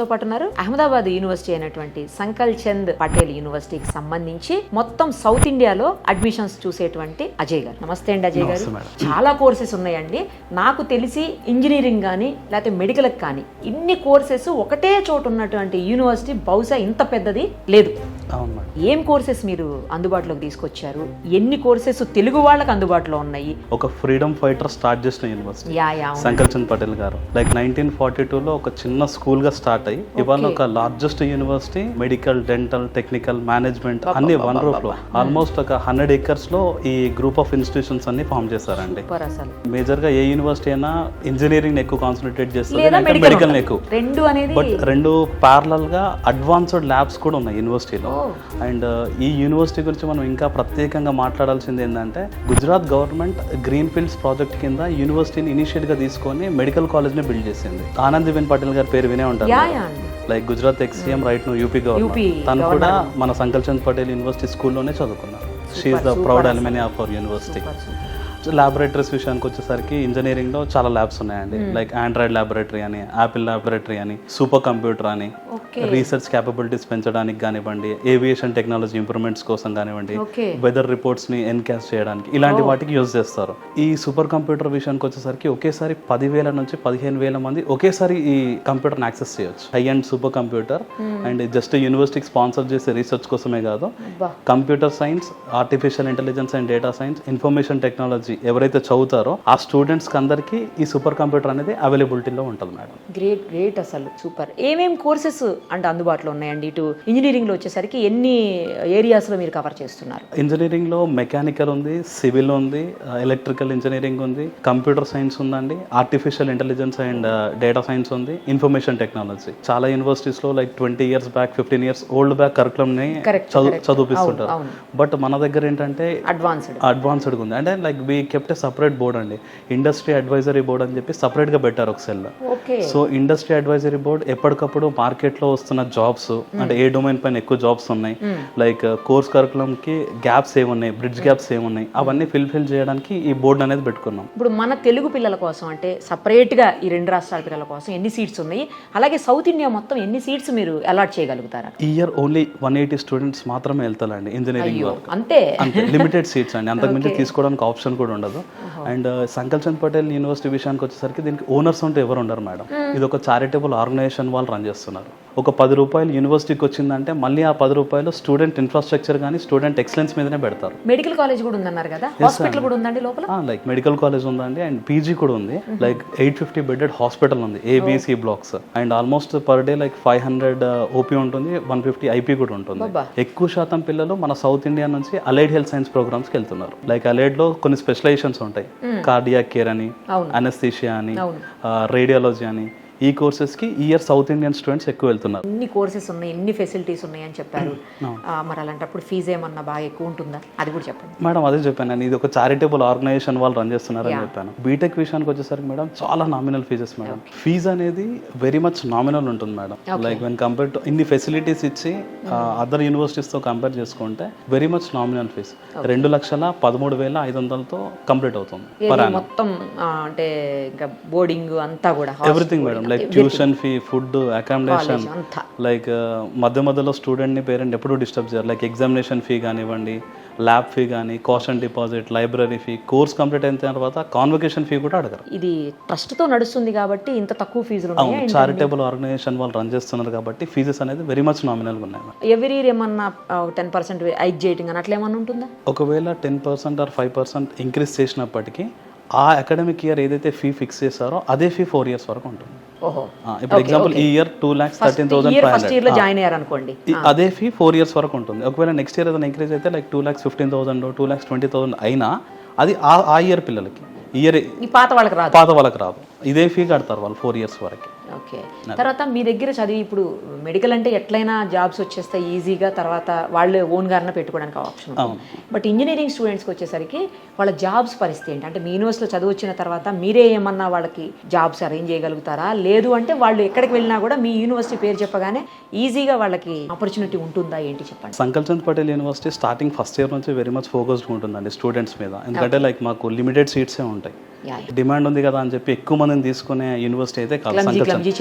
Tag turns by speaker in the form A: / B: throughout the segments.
A: మనతో పాటు ఉన్నారు అహ్మదాబాద్ యూనివర్సిటీ అయినటువంటి సంకల్ చంద్ పటేల్ యూనివర్సిటీకి సంబంధించి మొత్తం సౌత్ ఇండియాలో అడ్మిషన్స్ చూసేటువంటి అజయ్ గారు. నమస్తే అండి అజయ్ గారు. చాలా కోర్సెస్ ఉన్నాయండి. నాకు తెలిసి ఇంజనీరింగ్ కానీ లేకపోతే మెడికల్ కానీ ఇన్ని కోర్సెస్ ఒకటే చోట ఉన్నటువంటి యూనివర్సిటీ బహుశా ఇంత పెద్దది లేదు. ఏం కోర్సెస్ మీరు అందుబాటులోకి తీసుకొచ్చారు? ఎన్ని కోర్సెస్ తెలుగు వాళ్ళకి అందుబాటులో ఉన్నాయి?
B: ఒక ఫ్రీడమ్ ఫైటర్ స్టార్ట్ చేసిన యూనివర్సిటీ సంకల్ చంద్ పటేల్ గారు. లైక్ 1942లో ఒక చిన్న స్కూల్ గా స్టార్ట్ అయ్యి ఇవాళ ఒక largest university, medical, dental, technical, management అన్ని వన్ రూఫ్ లో ఆల్మోస్ట్ ఒక 100 acres లో ఈ గ్రూప్ ఆఫ్ ఇన్స్టిట్యూషన్స్ అన్ని ఫామ్ చేశారండి. మేజర్ గా ఏ యూనివర్సిటీ అయినా ఇంజనీరింగ్ ఎక్కువ కాన్సన్ట్రేట్ చేస్తారు, మెడికల్ ఎక్కువ. బట్ రెండు ప్యారలల్ గా అడ్వాన్స్డ్ ల్యాబ్స్ కూడా ఉన్నాయి యూనివర్సిటీలో. అండ్ ఈ యూనివర్సిటీ గురించి మనం ఇంకా ప్రత్యేకంగా మాట్లాడాల్సింది ఏంటంటే Gujarat government green fields project కింద యూనివర్సిటీని ఇనిషియేట్ గా తీసుకొని మెడికల్ కాలేజ్ ని బిల్డ్ చేసింది. ఆనందీబెన్ పటేల్ గారి పేరు వినే ఉంటారు. లైక్ గుజరాత్ ఎక్స్-సీఎం రైట్ ను యూపీ గవర్నమెంట్. తను కూడా మన సంకల్ చంద్ పటేల్ యూనివర్సిటీ స్కూల్లోనే చదువుకున్నారు. She is the proud alumni of our university. Laboratories విషయానికి వచ్చేసరికి ఇంజనీరింగ్ లో చాలా ల్యాబ్స్ ఉన్నాయండి. లైక్ ఆండ్రాయిడ్ ల్యాబొరేటరీ అని, యాపిల్ ల్యాబొరేటరీ అని, సూపర్ కంప్యూటర్ అని, రీసెర్చ్ క్యాపబిలిటీస్ పెంచడానికి కానివ్వండి, ఏవియేషన్ టెక్నాలజీ ఇంప్రూవ్మెంట్స్ కోసం కానివ్వండి, వెదర్ రిపోర్ట్స్ ని ఎన్కాస్ట్ చేయడానికి, ఇలాంటి వాటికి యూజ్ చేస్తారు. ఈ సూపర్ కంప్యూటర్ విషయానికి వచ్చేసరికి ఒకేసారి 10,000 నుంచి 15,000 మంది ఒకేసారి ఈ కంప్యూటర్ని యాక్సెస్ చేయొచ్చు. High and super computer. And just యూనివర్సిటీకి స్పాన్సర్ చేసే రీసెర్చ్ కోసమే కాదు, computer science, artificial intelligence and data science, information technology ఎవరైతే చదువుతారో ఆ స్టూడెంట్స్ కి అందరికి ఈ సూపర్ కంప్యూటర్ అనేది అవైలబిలిటీలో ఉంటుంది మేడం.
A: గ్రేట్ గ్రేట్, అసలు సూపర్. ఏమేం కోర్సెస్ అంటే అందుబాటులో ఉన్నాయండి? ఇటు ఇంజనీరింగ్ లో వచ్చేసరికి ఎన్ని ఏరియాస్ లో మీరు కవర్ చేస్తున్నారు?
B: ఇంజనీరింగ్ లో మెకానికల్ ఉంది, సివిల్ ఉంది, ఎలక్ట్రికల్ ఇంజనీరింగ్ ఉంది, కంప్యూటర్ సైన్స్ ఉందండి, artificial intelligence and data science ఉంది, ఇన్ఫర్మేషన్ టెక్నాలజీ. చాలా యూనివర్సిటీస్ లో like 20 years back, 15 years old back curriculum ని చదివిస్తుంటారు. బట్ మన దగ్గర ఏంటంటే అడ్వాన్స్డ్ ఉంది. అంటే లైక్ కెప్ట్ సపరేట్ బోర్డ్ అండి, ఇండస్ట్రీ అడ్వైజరీ బోర్డ్ అని చెప్పి సపరేట్ గా పెట్టారు ఒక cell. So industry advisory board ఎప్పటికప్పుడు మార్కెట్ లో వస్తున్న జాబ్స్, అంటే ఏ డొమైన్ పైన ఎక్కువ జాబ్స్ ఉన్నాయి, లైక్ కోర్స్ కరికులం కి గ్యాప్స్ ఏమున్నాయి, బ్రిడ్జ్ గ్యాప్స్ ఏమున్నాయి, అవన్నీ ఫిల్ చేయడానికి ఈ బోర్డు అనేది పెట్టుకున్నాం.
A: ఇప్పుడు మన తెలుగు పిల్లల కోసం అంటే సపరేట్ గా ఈ రెండు రాష్ట్రాల పిల్లల కోసం ఎన్ని సీట్స్ ఉన్నాయి, అలాగే సౌత్ ఇండియా మొత్తం ఎన్ని సీట్స్ మీరు అలాట్ చేయగలుగుతారా?
B: ఈ ఇయర్ ఓన్లీ 180 స్టూడెంట్స్ మాత్రమే వెళ్తారండి ఇంజనీరింగ్ వరకు.
A: అంతే,
B: లిమిటెడ్ సీట్స్ అండి, అంతకుమించి తీసుకోవడానికి ఆప్షన్ కూడా ఉండదు. అండ్ సంకల్ చంద్ పటేల్ యూనివర్సిటీ విషయానికి వచ్చేసరికి దీనికి ఓనర్స్ ఉంటే ఎవరు ఉండరు మేడం. ఇది ఒక చారిటబుల్ ఆర్గనైజేషన్ వాళ్ళు రన్ చేస్తున్నారు. ఒక 10 రూపాయలు యూనివర్సిటీకి వచ్చిందంటే మళ్ళీ ఆ 10 రూపాయలు స్టూడెంట్ ఇన్ఫ్రాస్ట్రక్చర్ కానీ స్టూడెంట్ ఎక్సలెన్స్ మీదనే పెడతారు.
A: మెడికల్ కాలేజ్ కూడా ఉందన్నారు కదా, హాస్పిటల్ కూడా ఉందండి లోపల?
B: లైక్ మెడికల్ కాలేజ్ ఉందండి, అండ్ పీజీ కూడా ఉంది. లైక్ 850 బెడెడ్ హాస్పిటల్ ఉంది, ABC blocks. And almost per day like 500 OP ఉంటుంది, 150 ఐపీ కూడా ఉంటుంది. ఎక్కువ శాతం పిల్లలు మన సౌత్ ఇండియా నుంచి అలైడ్ హెల్త్ సైన్స్ ప్రోగ్రామ్స్ కి వెళ్తున్నారు. లైక్ అలైడ్ లో కొన్ని స్పెషలైజేషన్స్ ఉంటాయి, కార్డియాక్ కేర్ అని, అనస్థీషియా అని, రేడియాలజీ అని. ఈ కోర్సెస్ కి ఈ ఇయర్ సౌత్ ఇండియన్ స్టూడెంట్స్ ఎక్కువ వెళ్తున్నారు.
A: ఎన్ని కోర్సెస్ ఉన్నాయి, ఎన్ని ఫెసిలిటీస్ ఉన్నాయి అని చెప్పారు. మరి అలాంటప్పుడు ఫీజు ఏమన్నా బాగా ఎక్కువ ఉంటుందా, అది కూడా చెప్పండి
B: మేడం. అదే చెప్పాను నేను, ఇది ఒక చారిటబుల్ ఆర్గనైజేషన్ వాళ్ళు రన్ చేస్తున్నారని చెప్పాను. బీటెక్ విషయానికి వచ్చేసరికి మేడం చాలా నామినల్ ఫీజెస్ మేడం. ఫీజు అనేది వెరీ మచ్ నామినల్ ఉంటుంది madam. Like when compare to ఇన్ని ఫెసిలిటీస్ ఇచ్చి అదర్ యూనివర్సిటీస్ తో కంపేర్ చేసుకుంటే వెరీ మచ్ నామినల్ ఫీజ్ 2,13,500తో కంప్లీట్ అవుతుంది
A: మొత్తం. అంటే ఇంకా బోర్డింగ్ అంతా కూడా
B: everything madam. Like tuition fee, food, accommodation, like మధ్యలో స్టూడెంట్ ని పేరెంట్ ఎప్పుడు డిస్టర్బ్ చేయరు. లైక్ ఎగ్జామినేషన్ ఫీ కానివ్వండి, ల్యాబ్ ఫీ కానీ, caution deposit, library fee, course complete అయిన తర్వాత కాన్వకేషన్ ఫీ కూడా అడగరు.
A: ఇది ట్రస్ట్ తో నడుస్తుంది కాబట్టి ఇంత తక్కువ ఫీజులు.
B: చారిటబుల్ ఆర్గనైజేషన్ వాళ్ళు రన్ చేస్తున్నారు కాబట్టి ఫీజెస్ అనేది వెరీ మచ్ నామినల్ గా ఉన్నాయి.
A: ఎవరీ ఇయర్ ఏమన్నా 10% హైక్ చేయడం అని అట్లా ఏమన్నా ఉంటుందా?
B: ఒకవేళ 10% ఆర్ 5% ఇంక్రీజ్ చేసినప్పటికీ ఆ అకాడమిక్ ఇయర్ ఏదైతే ఫీ ఫిక్స్ చేశారో అదే ఫీ 4 years వరకు ఉంటుంది. ఇప్పుడు ఎగ్జాంపుల్ ఈ ఇయర్ 2,13,500
A: జాయిన్ అయ్యారు అనుకోండి,
B: అదే ఫీ 4 years వరకు ఉంటుంది. ఒకవేళ నెక్స్ట్ ఇయర్ ఏదైనా ఇంక్రీజ్ అయితే లైక్ 2,15,000 2,20,000 అయినా అది ఆ ఇయర్ పిల్లలకి, ఇయర్
A: పాత
B: వాళ్ళకి రాదు. ఇదే ఫీ కడతారు వాళ్ళు 4 years వరకు.
A: ఓకే. తర్వాత మీ దగ్గర చదివి ఇప్పుడు మెడికల్ అంటే ఎట్లయినా జాబ్స్ వచ్చేస్తాయి ఈజీగా, తర్వాత వాళ్ళు ఓన్గానే పెట్టుకోవడానికి ఆప్షన్ ఉంటుంది. బట్ ఇంజనీరింగ్ స్టూడెంట్స్కి వచ్చేసరికి వాళ్ళ జాబ్స్ పరిస్థితి ఏంటి? అంటే మీ యూనివర్సిటీలో చదువు వచ్చిన తర్వాత మీరే ఏమన్నా వాళ్ళకి జాబ్స్ అరేంజ్ చేయగలుగుతారా? లేదు అంటే వాళ్ళు ఎక్కడికి వెళ్ళినా కూడా మీ యూనివర్సిటీ పేరు చెప్పగానే ఈజీగా వాళ్ళకి ఆపర్చునిటీ ఉంటుందా ఏంటి చెప్పండి.
B: Sankalchand Patel university starting first year నుంచి వెరీ మచ్ ఫోకస్డ్ ఉంటుందండి స్టూడెంట్స్ మీద. ఎందుకంటే లైక్ మాకు లిమిటెడ్ సీట్సే ఉంటాయి. డిమాండ్ ఉంది కదా అని చెప్పి ఎక్కువ మందిని తీసుకునే యూనివర్సిటీ అయితే కాదు. క్లమ్జీ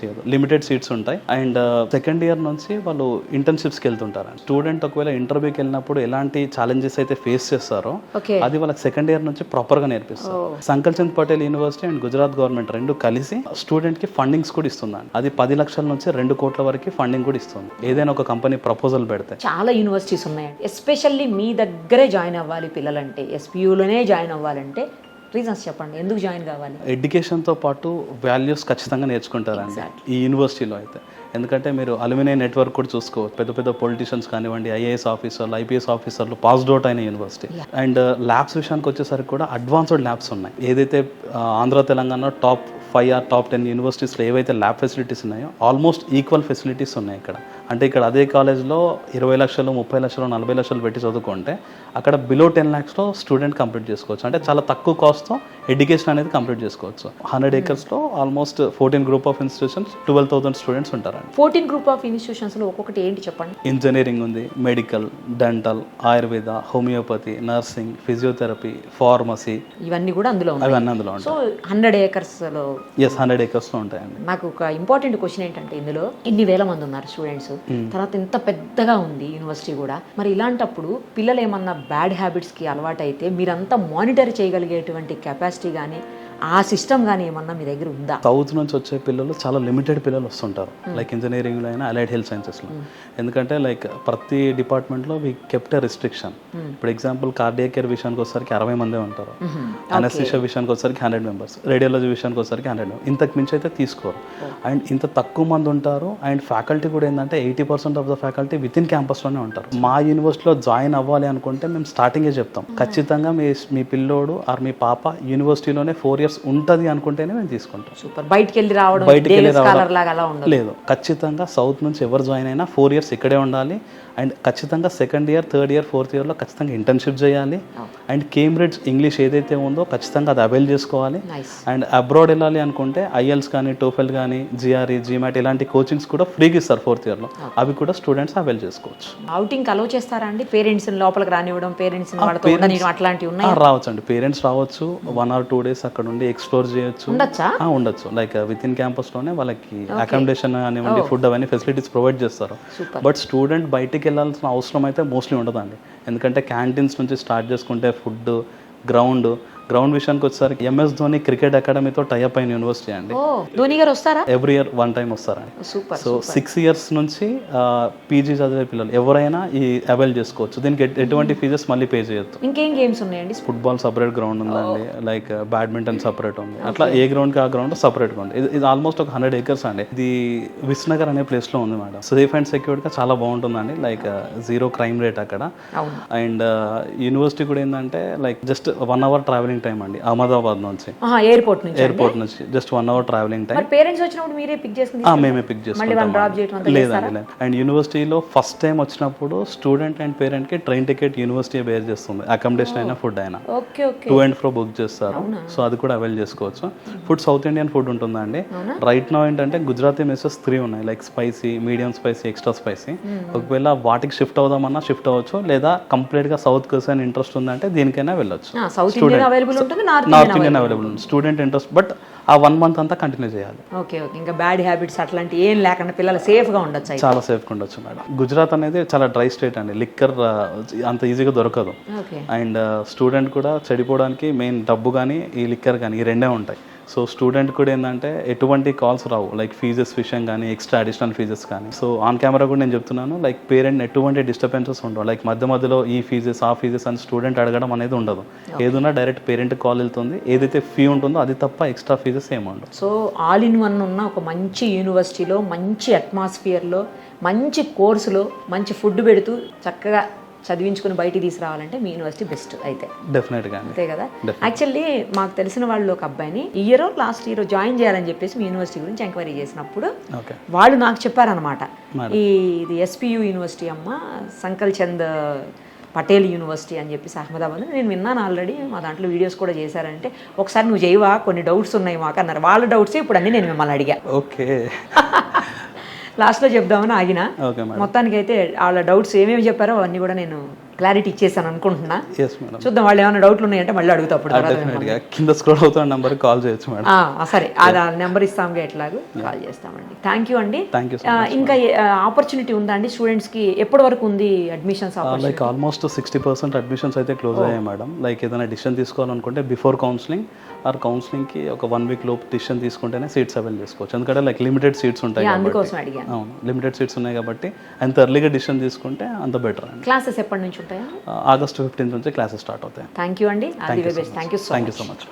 B: చేయదు, లిమిటెడ్ సీట్స్ ఉంటాయి. అండ్ సెకండ్ ఇయర్ నుంచి వాళ్ళు ఇంటర్న్షిప్స్కి వెళ్తుంటారు. స్టూడెంట్ ఒకవేళ ఇంటర్వ్యూకి వెళ్ళినప్పుడు ఎలాంటి ఛాలెంజెస్ అయితే ఫేస్ చేస్తారో అది వాళ్ళకి సెకండ్ ఇయర్ నుంచి ప్రాపర్ గా నేర్పిస్తారు. Sankalchand Patel university and Gujarat government రెండు కలిసి స్టూడెంట్ కి ఫండింగ్స్ కూడా ఇస్తుందండి. అది 10 లక్షల నుంచి 2 కోట్ల వరకు ఫండింగ్ కూడా ఇస్తుంది ఏదైనా ఒక కంపెనీ ప్రపోజల్ పెడితే.
A: చాలా యూనివర్సిటీస్ ఉన్నాయండి. ఎస్పెషల్లీ మీ దగ్గరే జాయిన్ అవ్వాలి పిల్లలంటే, ఎస్పీయూలోనే జాయిన్ అవ్వాలంటే రీజన్స్ చెప్పండి, ఎందుకు జాయిన్ కావాలి?
B: ఎడ్యుకేషన్తో పాటు వాల్యూస్ ఖచ్చితంగా నేర్చుకుంటారండి ఈ యూనివర్సిటీలో అయితే. ఎందుకంటే మీరు అల్యూమినియం నెట్వర్క్ కూడా చూసుకోవచ్చు. పెద్ద పెద్ద పొలిటీషియన్స్ కానివ్వండి, ఐఏఎస్ ఆఫీసర్లు, ఐపీఎస్ ఆఫీసర్లు పాస్డ్ అవుట్ అయిన యూనివర్సిటీ. అండ్ ల్యాబ్స్ విషయానికి వచ్చేసరికి కూడా అడ్వాన్స్డ్ ల్యాబ్స్ ఉన్నాయి. ఏదైతే Andhra Telangana top 5 or top 10 యూనివర్సిటీస్లో ఏవైతే ల్యాబ్ ఫెసిలిటీస్ ఉన్నాయో ఆల్మోస్ట్ ఈక్వల్ ఫెసిలిటీస్ ఉన్నాయి ఇక్కడ. అంటే ఇక్కడ అదే కాలేజ్లో 20 లక్షలు, 30 లక్షలు, 40 లక్షలు పెట్టి చదువుకుంటే అక్కడ బిలో 10 lakhsలో స్టూడెంట్ కంప్లీట్ చేసుకోవచ్చు. అంటే చాలా తక్కువ కాస్ట్తో ఎడ్యుకేషన్ అనేది కంప్లీట్ చేసుకోవచ్చు. 100 acresలో almost 14 group of institutions, 12,000 students ఉంటారండి.
A: 14 గ్రూప్ ఆఫ్ ఇన్స్టిట్యూషన్స్లో ఒక్కొక్కటి ఏంటి చెప్పండి?
B: ఇంజనీరింగ్ ఉంది, medical, dental, Ayurveda, homeopathy, nursing, physiotherapy, pharmacy,
A: ఇవన్నీ కూడా అందులో
B: ఉంటాయి.
A: 100 acresలో
B: 100 acresలో ఉంటాయండి.
A: నాకు ఒక ఇంపార్టెంట్ క్వశ్చన్ ఏంటంటే, ఇందులో ఇన్ని వేల మంది ఉన్నారు స్టూడెంట్స్, తర్వాత ఇంత పెద్దగా ఉంది యూనివర్సిటీ కూడా, మరి ఇలాంటప్పుడు పిల్లలు ఏమన్నా బ్యాడ్ హ్యాబిట్స్కి అలవాటు అయితే మీరంతా మానిటర్ చేయగలిగేటువంటి కెపాసిటీ కానీ ఆ సిస్టమ్ కానీ ఏమన్నా మీ దగ్గర ఉందా?
B: సౌత్ నుంచి వచ్చే పిల్లలు చాలా లిమిటెడ్ పిల్లలు వస్తుంటారు, లైక్ ఇంజనీరింగ్లో అయినా అలైడ్ హెల్త్ సైన్సెస్లో. ఎందుకంటే లైక్ ప్రతి డిపార్ట్మెంట్లో వీ కెప్ట్ రిస్ట్రిక్షన్. ఇప్పుడు ఎగ్జాంపుల్ కార్డియాక్ కేర్ విషయానికి వచ్చేసరికి 60 మందే ఉంటారు, అనస్థీషియా విషయానికి వచ్చేసరికి 100 members, రేడియాలజీ విషయానికి వచ్చేసరికి 100 members. ఇంతకు మించి అయితే తీసుకోరు. అండ్ ఇంత తక్కువ మంది ఉంటారు. అండ్ ఫ్యాకల్టీ కూడా ఏంటంటే 80% of the faculty with in క్యాంపస్లోనే ఉంటారు. మా యూనివర్సిటీలో జాయిన్ అవ్వాలి అనుకుంటే మేము స్టార్టింగే చెప్తాం, ఖచ్చితంగా మీ పిల్లోడు ఆర్ మీ పాప యూనివర్సిటీలోనే 4 years ఉంటుంది అనుకుంటేనే మేము తీసుకుంటాం.
A: సూపర్. బయటికి వెళ్ళి రావడం
B: లేదు, ఖచ్చితంగా సౌత్ నుంచి ఎవరు జాయిన్ అయినా 4 years ఇక్కడే ఉండాలి. అండ్ ఖచ్చితంగా second year, third year, fourth ఇయర్లో ఖచ్చితంగా ఇంటర్న్షిప్ చేయాలి. అండ్ కేంబ్రిడ్జ్ ఇంగ్లీష్ ఏదైతే ఉందో ఖచ్చితంగా అది అవైల్ చేసుకోవాలి. అండ్ అబ్రాడ్ వెళ్ళాలి అనుకుంటే ఐఎల్స్ కానీ, టోఫెల్ కానీ, జిఆర్ఈ, జీమాట్ ఇలాంటి కోచింగ్స్ కూడా ఫ్రీగా ఇస్తారు 4th yearలో. అవి కూడా స్టూడెంట్స్ అవైల్ చేసుకోవచ్చు.
A: అవుటింగ్ అలౌ చేస్తారా అండి? పేరెంట్స్ లోపలికి రానివ్వడం, పేరెంట్స్ అట్లాంటివి ఉన్నాయి?
B: రావచ్చు అండి, పేరెంట్స్ రావచ్చు. 1 or 2 days అక్కడ ఉండి ఎక్స్ప్లోర్ చేయొచ్చు. ఉండొచ్చు. లైక్ విత్ ఇన్ క్యాంపస్లోనే వాళ్ళకి అకామిడేషన్ కానివ్వండి, ఫుడ్ అవన్నీ ఫెసిలిటీస్ ప్రొవైడ్ చేస్తారు. బట్ స్టూడెంట్ బయటికి వెళ్ళాల్సిన అవసరం అయితే మోస్ట్లీ ఉండదండి. ఎందుకంటే క్యాంటీన్స్ నుంచి స్టార్ట్ చేసుకుంటే ఫుడ్, గ్రౌండ్ విషయానికి వచ్చేసరికి ఎంఎస్ ధోని క్రికెట్ అకాడమీతో టైఅప్ అయిన యూనివర్సిటీ అండి.
A: ధోని గారు వస్తారా?
B: ఎవ్రీ ఇయర్ 1 time వస్తారండి. సో 6 years నుంచి పీజీ చదివే పిల్లలు ఎవరైనా ఈ అవైల్ చేసుకోవచ్చు. దీనికి ఎటువంటి ఫీజెస్ మళ్ళీ పే చేయొద్దు.
A: ఇంకేం గేమ్స్ ఉన్నాయండి?
B: ఫుట్బాల్ సపరేట్ గ్రౌండ్ ఉందండి, లైక్ బ్యాడ్మింటన్ సపరేట్ ఉంది. అట్లా ఏ గ్రౌండ్కి ఆ గ్రౌండ్ సపరేట్గా ఉంది. ఇది ఆల్మోస్ట్ ఒక 100 acres అండి. ఇది విస్నగర్ అనే ప్లేస్లో ఉంది మేడం. సేఫ్ అండ్ సెక్యూర్డ్గా చాలా బాగుంటుందండి. లైక్ 0 crime rate అక్కడ. అండ్ యూనివర్సిటీ కూడా ఏంటంటే like just 1 hour travelling time అండి అహ్మదాబాద్ నుంచి, ఎయిర్పోర్ట్ నుంచి just 1 hour travelling time.
A: Parents వచ్చినప్పుడు మీరే పిక్ చేసుకుంటారా?
B: మేమే పిక్ చేసుకుంటాం. లేదండి. అండ్ యూనివర్సిటీలో ఫస్ట్ టైం వచ్చినప్పుడు స్టూడెంట్ అండ్ పేరెంట్ కి ట్రైన్ టికెట్ యూనివర్సిటీ బేర్ చేస్తుంది. అకామిడేషన్ అయినా, ఫుడ్ అయినా 2 and 4 బుక్ చేస్తారు. సో అది కూడా అవైల్ చేసుకోవచ్చు. ఫుడ్ సౌత్ ఇండియన్ ఫుడ్ ఉంటుందండి. రైట్ నౌ ఏంటంటే గుజరాతీ మెసెస్ 3 ఉన్నాయి, like spicy, medium spicy, extra spicy. ఒకవేళ వాటికి షిఫ్ట్ అవుదామన్నా షిఫ్ట్ అవ్వచ్చు, లేదా కంప్లీట్ గా సౌత్ కోసం ఇంట్రెస్ట్ ఉందంటే దీనికైనా వెళ్ళొచ్చు. నార్త్ ఇండియన్ అవైలబుల్ ఉంది, స్టూడెంట్ ఇంట్రెస్ట్. బట్ ఆ 1 month అంతా కంటిన్యూ చేయాలి.
A: ఓకే. ఇంకా బ్యాడ్ హ్యాబిట్స్ అట్లాంటి ఏం లేకుండా పిల్లలు సేఫ్గా ఉండొచ్చు.
B: చాలా సేఫ్గా ఉండొచ్చు మేడం. గుజరాత్ అనేది చాలా డ్రై స్టేట్ అండి, లిక్కర్ అంత ఈజీగా దొరకదు. అండ్ స్టూడెంట్ కూడా చెడిపోవడానికి మెయిన్ డబ్బు కానీ ఈ లిక్కర్ కానీ ఈ రెండే ఉంటాయి. సో స్టూడెంట్ కూడా ఏంటంటే ఎటువంటి కాల్స్ రావు, లైక్ ఫీజెస్ విషయం కానీ, ఎక్స్ట్రా అడిషనల్ ఫీజెస్ కానీ. సో ఆన్ కెమెరా కూడా నేను చెప్తున్నాను, లైక్ పేరెంట్ ఎటువంటి డిస్టర్బెన్సెస్ ఉండవు. లైక్ మధ్యలో ఈ ఫీజెస్ ఆ ఫీజెస్ అని స్టూడెంట్ అడగడం అనేది ఉండదు. ఏదైనా డైరెక్ట్ పేరెంట్ కాల్ వెళ్తుంది, ఏదైతే ఫీ ఉంటుందో అది తప్ప ఎక్స్ట్రా ఫీజెస్ ఏముండవు.
A: సో ఆల్ ఇన్ వన్ ఉన్న ఒక మంచి యూనివర్సిటీలో, మంచి అట్మాస్ఫియర్లో, మంచి కోర్సులో, మంచి ఫుడ్ పెడుతూ చక్కగా చదివించుకుని బయటికి తీసుకురావాలంటే మీ యూనివర్సిటీ బెస్ట్ అయితే.
B: డెఫినెట్గా
A: అంతే కదా. యాక్చువల్లీ మాకు తెలిసిన వాళ్ళు ఒక అబ్బాయిని లాస్ట్ ఇయర్ జాయిన్ చేయాలని చెప్పేసి మీ యూనివర్సిటీ గురించి ఎంక్వైరీ చేసినప్పుడు వాళ్ళు నాకు చెప్పారనమాట, ఇది ఎస్పీయూ యూనివర్సిటీ అమ్మ, సంకల్ చంద్ పటేల్ యూనివర్సిటీ అని చెప్పేసి అహ్మదాబాద్. నేను విన్నాను ఆల్రెడీ, మా దాంట్లో వీడియోస్ కూడా చేశారంటే ఒకసారి నువ్వు చేయవా, కొన్ని డౌట్స్ ఉన్నాయి మాకు అన్నారు. వాళ్ళ డౌట్స్ ఇప్పుడు అన్నీ నేను మిమ్మల్ని అడిగా.
B: ఓకే.
A: లాస్ట్లో చెప్దామని ఆగిన. మొత్తానికైతే వాళ్ళ డౌట్స్ ఏమేమి చెప్పారో అవన్నీ కూడా నేను క్లారిటీ ఇచ్చేసాను అనుకుంటున్నా.
B: Yes madam.
A: చూద్దాం వాళ్ళు ఏమైనా డౌట్లు ఉన్నాయంటే మళ్ళీ అడుగుతా అప్పుడు తర్వాత
B: డెఫినెట్గా కింద స్క్రోల్ అవుతున్న నెంబర్కి కాల్ చేయొచ్చు మేడం.
A: సరే అది నెంబర్ ఇస్తాం ఎట్లాగో కాల్ చేస్తామండి. థ్యాంక్ యూ అండి.
B: Thank you.
A: ఇంకా ఆపర్చునిటీ ఉందా అండి స్టూడెంట్స్కి? ఎప్పటి వరకు ఉంది అడ్మిషన్స్?
B: లైక్ ఆల్మోస్ట్ 60% అడ్మిషన్స్ అయితే క్లోజ్ అయ్యాయి మేడం. లైక్ ఏదైనా డిసిషన్ తీసుకోవాలనుకుంటే బిఫోర్ కౌన్సిలింగ్ ఆర్ కౌన్సిలింగ్కి ఒక 1 వీక్ లోపు డిసిషన్ తీసుకుంటేనే సీట్స్ అవైల్ చేసుకోవచ్చు. ఎందుకంటే లైక్ లిమిటెడ్ సీట్స్ ఉంటాయి
A: అందుకోసం అడిగాను.
B: అవును, లిమిటెడ్ సీట్స్ ఉన్నాయి కాబట్టి అంత ఎర్లీగా డిసిషన్ తీసుకుంటే అంత బెటర్ అండి.
A: క్లాసెస్ ఎప్పటి నుంచి ఉంటాయా?
B: ఆగస్ట్ 15 నుంచి క్లాసెస్ స్టార్ట్ అవుతాయి.
A: థ్యాంక్ యూ అండి. Thank you so much.
B: Thank you so much.